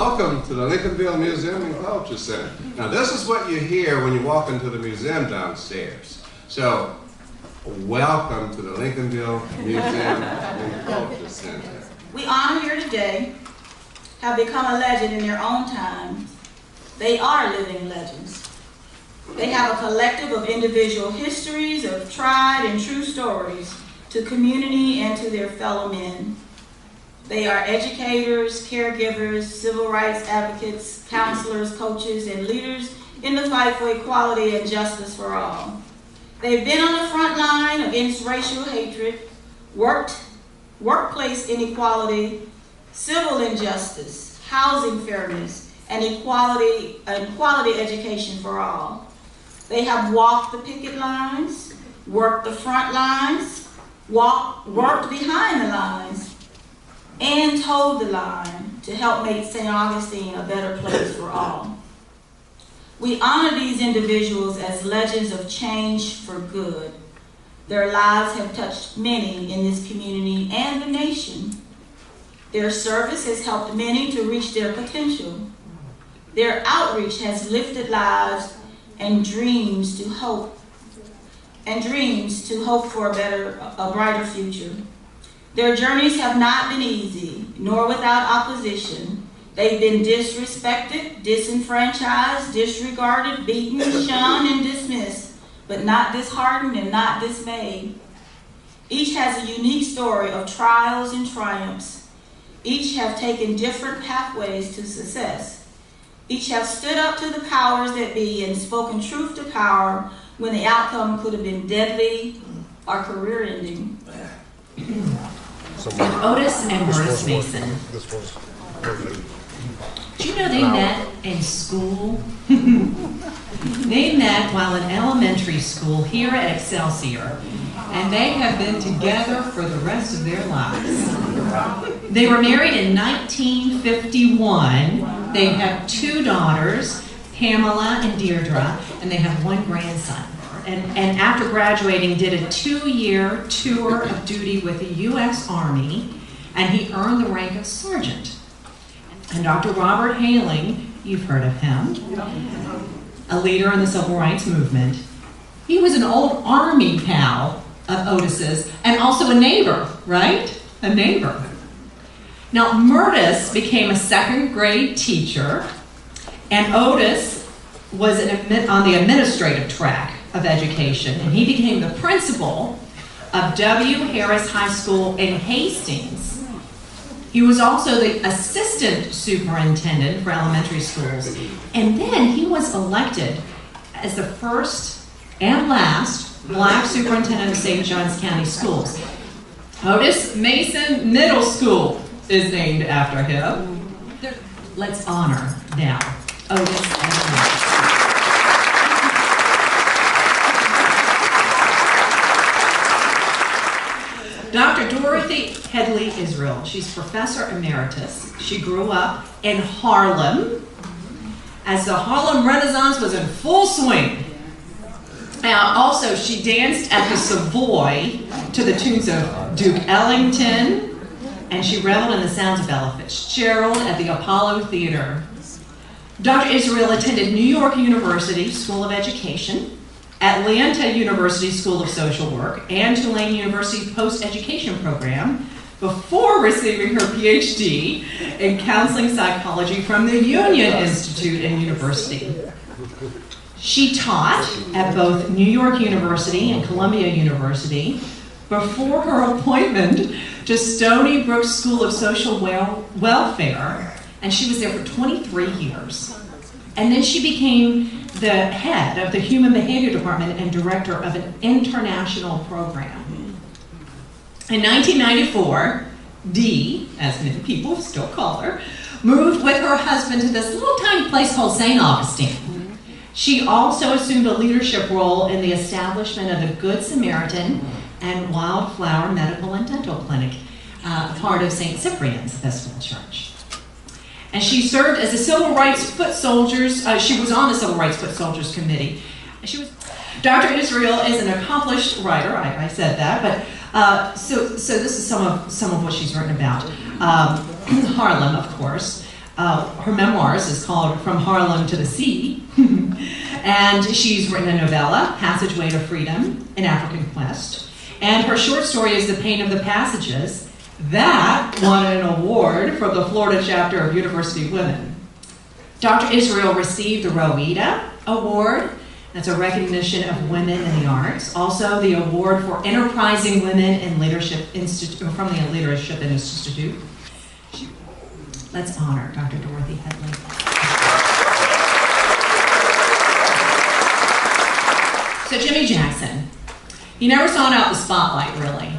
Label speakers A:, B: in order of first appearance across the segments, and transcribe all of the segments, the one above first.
A: Welcome to the Lincolnville Museum and Culture Center. Now this is what you hear when you walk into the museum downstairs. So, welcome to the Lincolnville Museum and Culture Center.
B: We honor here today have become a legend in their own time. They are living legends. They have a collective of individual histories of tried and true stories to community and to their fellow men. They are educators, caregivers, civil rights advocates, counselors, coaches, and leaders in the fight for equality and justice for all. They've been on the front line against racial hatred, workplace inequality, civil injustice, housing fairness, and quality education for all. They have walked the picket lines, worked the front lines, worked behind the lines, and told the line to help make St. Augustine a better place for all. We honor these individuals as legends of change for good. Their lives have touched many in this community and the nation. Their service has helped many to reach their potential. Their outreach has lifted lives and dreams to hope for a brighter future. Their journeys have not been easy, nor without opposition. They've been disrespected, disenfranchised, disregarded, beaten, shunned, and dismissed, but not disheartened and not dismayed. Each has a unique story of trials and triumphs. Each have taken different pathways to success. Each have stood up to the powers that be and spoken truth to power when the outcome could have been deadly or career-ending.
C: Otis and Myrtis Mason. Do you know they met in school? They met while in elementary school here at Excelsior, and they have been together for the rest of their lives. They were married in 1951. They have 2 daughters, Pamela and Deirdre, and they have 1 grandson. And after graduating, did a 2-year tour of duty with the U.S. Army, and he earned the rank of sergeant. And Dr. Robert Haling, you've heard of him, a leader in the civil rights movement. He was an old Army pal of Otis's, and also a neighbor, right? A neighbor. Now, Myrtis became a 2nd grade teacher, and Otis was on the administrative track of education, and he became the principal of W. Harris High School in Hastings. He was also the assistant superintendent for elementary schools, and then he was elected as the first and last Black superintendent of St. Johns County Schools. Otis Mason Middle School is named after him. Let's honor now Otis and Myrtis. Dr. Dorothy Headley Israel. She's Professor Emeritus. She grew up in Harlem as the Harlem Renaissance was in full swing. Also, she danced at the Savoy to the tunes of Duke Ellington, and she reveled in the sounds of Ella Fitzgerald at the Apollo Theater. Dr. Israel attended New York University School of Education, Atlanta University School of Social Work, and Tulane University's post-education program before receiving her PhD in counseling psychology from the Union Institute and University. She taught at both New York University and Columbia University before her appointment to Stony Brook School of Social Welfare, and she was there for 23 years. And then she became the head of the Human Behavior Department and director of an international program. In 1994, Dee, as many people still call her, moved with her husband to this little tiny place called St. Augustine. She also assumed a leadership role in the establishment of the Good Samaritan and Wildflower Medical and Dental Clinic, part of St. Cyprian's Episcopal Church. And she served as a Civil Rights Foot Soldiers, she was on the Civil Rights Foot Soldiers Committee. Dr. Israel is an accomplished writer, I said that, but so this is some of what she's written about. Harlem, of course. her memoirs is called From Harlem to the Sea. And she's written a novella, Passageway to Freedom, An African Quest. And her short story is The Pain of the Passages. That won an award from the Florida chapter of University Women. Dr. Israel received the Rowita Award. That's a recognition of women in the arts. Also, the award for Enterprising Women in Leadership Institute from the Leadership Institute. Let's honor Dr. Dorothy Headley. So Jimmie Jackson, he never sought out the spotlight, really.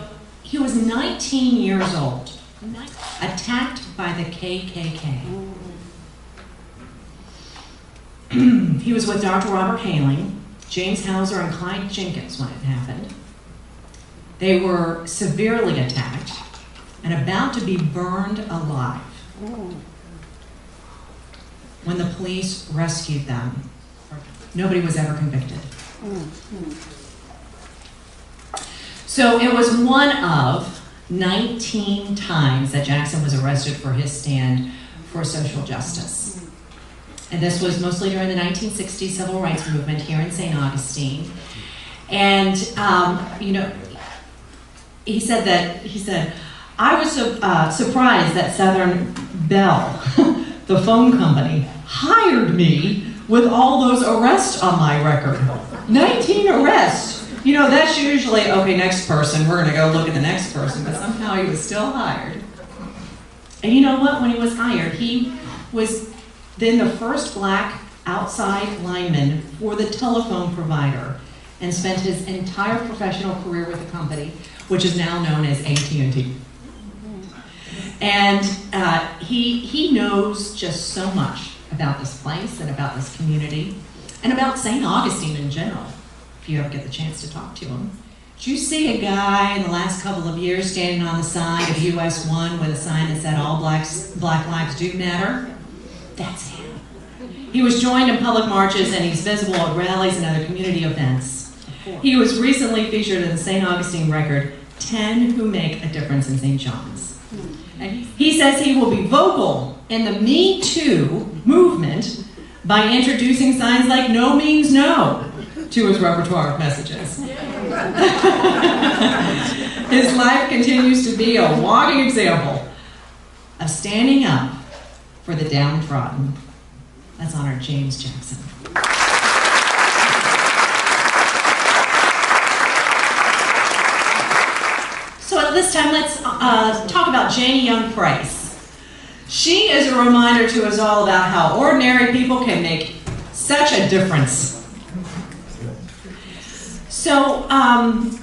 C: He was 19 years old, attacked by the KKK. He was with Dr. Robert Haling, James Hauser, and Clyde Jenkins when it happened. They were severely attacked and about to be burned alive when the police rescued them. Nobody was ever convicted. So it was one of 19 times that Jackson was arrested for his stand for social justice. And this was mostly during the 1960s civil rights movement here in St. Augustine. And, he said, I was surprised that Southern Bell, the phone company, hired me with all those arrests on my record. 19 arrests. That's usually, okay, next person, we're going to go look at the next person, but somehow he was still hired. And you know what? When he was hired, he was then the first black outside lineman for the telephone provider and spent his entire professional career with the company, which is now known as AT&T. And he knows just so much about this place and about this community and about St. Augustine in general, if you ever get the chance to talk to him. Did you see a guy in the last couple of years standing on the side of US 1 with a sign that said all black lives do matter? That's him. He was joined in public marches and he's visible at rallies and other community events. He was recently featured in the St. Augustine record, 10 Who Make a Difference in St. John's. And he says he will be vocal in the Me Too movement by introducing signs like no means no to his repertoire of messages. His life continues to be a walking example of standing up for the downtrodden. Let's honor James Jackson. So at this time, let's talk about Janie Young Price. She is a reminder to us all about how ordinary people can make such a difference. So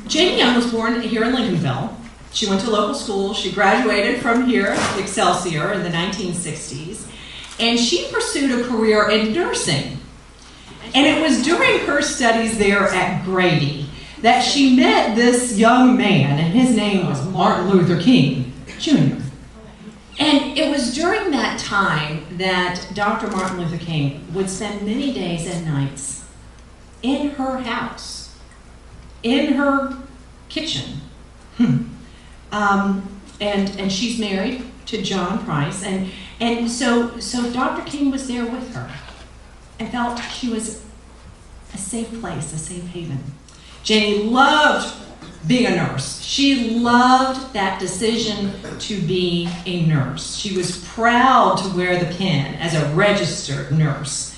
C: Janie Young was born here in Lincolnville. She went to local school. She graduated from here, Excelsior, in the 1960s. And she pursued a career in nursing. And it was during her studies there at Grady that she met this young man, and his name was Martin Luther King, Jr. And it was during that time that Dr. Martin Luther King would spend many days and nights in her house, in her kitchen. And she's married to John Price, and so Dr. King was there with her and felt she was a safe place, a safe haven. Janie loved being a nurse. She loved that decision to be a nurse. She was proud to wear the pin as a registered nurse.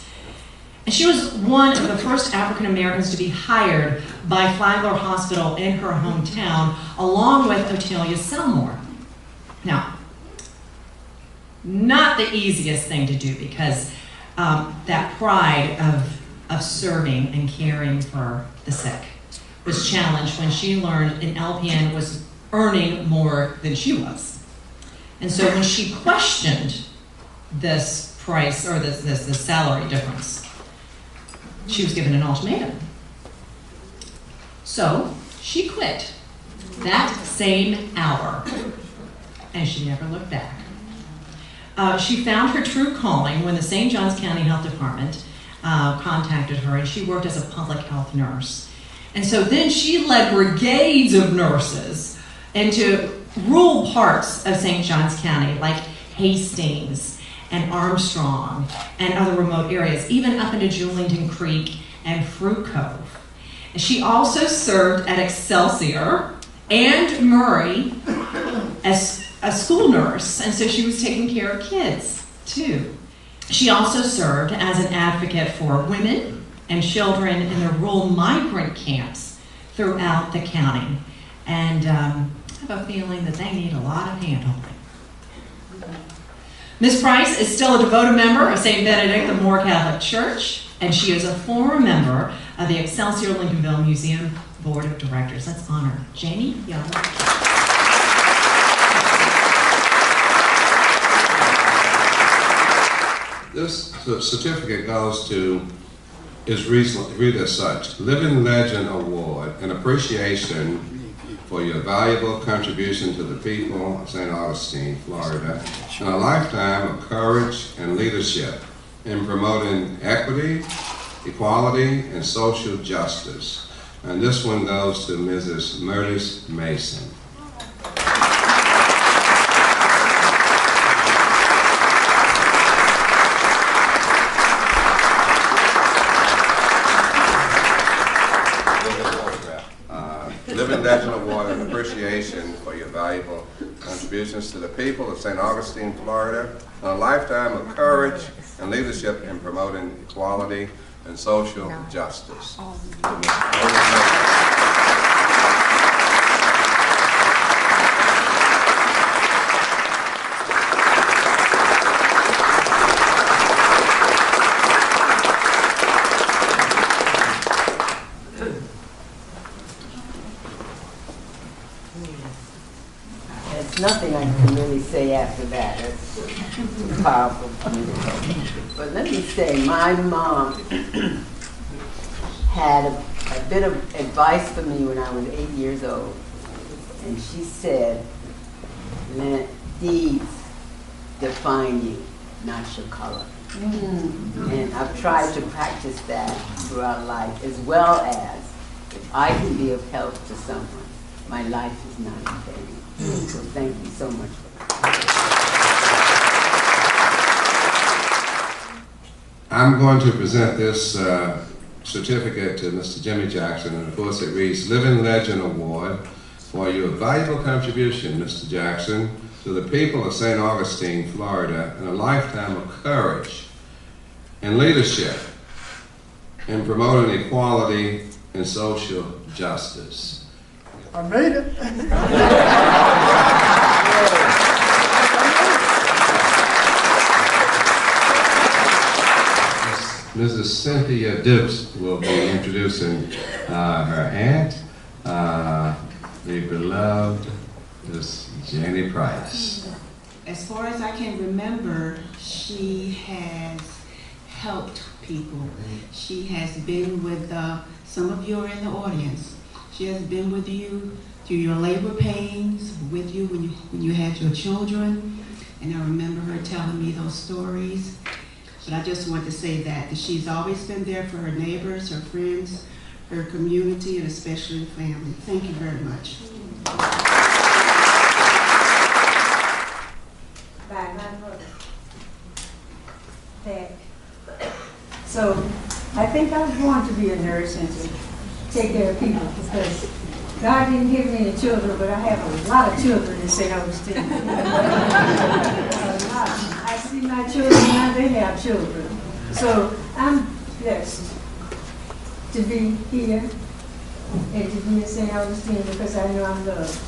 C: And she was one of the first African Americans to be hired by Flagler Hospital in her hometown, along with Otelia Selmore. Now, not the easiest thing to do, because that pride of serving and caring for the sick was challenged when she learned an LPN was earning more than she was. And so when she questioned this price, or this salary difference, she was given an ultimatum. So she quit that same hour, and she never looked back. She found her true calling when the St. Johns County Health Department contacted her, and she worked as a public health nurse. And so then she led brigades of nurses into rural parts of St. Johns County, like Hastings and Armstrong and other remote areas, even up into Julington Creek and Fruit Cove. And she also served at Excelsior and Murray as a school nurse, and so she was taking care of kids too. She also served as an advocate for women and children in the rural migrant camps throughout the county. And I have a feeling that they need a lot of hand-holding. Ms. Price is still a devoted member of St. Benedict the Moore Catholic Church, and she is a former member of the Excelsior Lincolnville Museum Board of Directors. Let's honor Janie Young.
A: This certificate goes to, is read as such: Living Legend Award, an appreciation for your valuable contribution to the people of St. Augustine, Florida, and a lifetime of courage and leadership in promoting equity, equality, and social justice. And this one goes to Mrs. Myrtis Mason. Living Legend Award and appreciation for your valuable contributions to the people of St. Augustine, Florida, and a lifetime of courage and leadership in promoting equality and social justice.
D: Nothing I can really say after that. It's powerful. But let me say, my mom had a bit of advice for me when I was 8 years old. And she said, let deeds define you, not your color. And I've tried to practice that throughout life, as well as, if I can be of help to someone, my life is not in vain. So thank you so much for that.
A: I'm going to present this certificate to Mr. Jimmie Jackson, and of course it reads, Living Legend Award for your valuable contribution, Mr. Jackson, to the people of St. Augustine, Florida, and a lifetime of courage and leadership in promoting equality and social justice.
E: I made it.
A: Mrs. Cynthia Dibs will be introducing her aunt, the beloved Miss Janie Price.
F: As far as I can remember, she has helped people. She has been with some of you are in the audience. She has been with you through your labor pains, with you when you had your children, and I remember her telling me those stories. But I just want to say that she's always been there for her neighbors, her friends, her community, and especially her family. Thank you very much.
G: By my mother. So I think I was born to be a nurse and to take care of people, because God didn't give me any children, but I have a lot of children in St. Augustine. I see my children now, they have children. So I'm blessed to be here and to be in St. Augustine because I know I'm loved.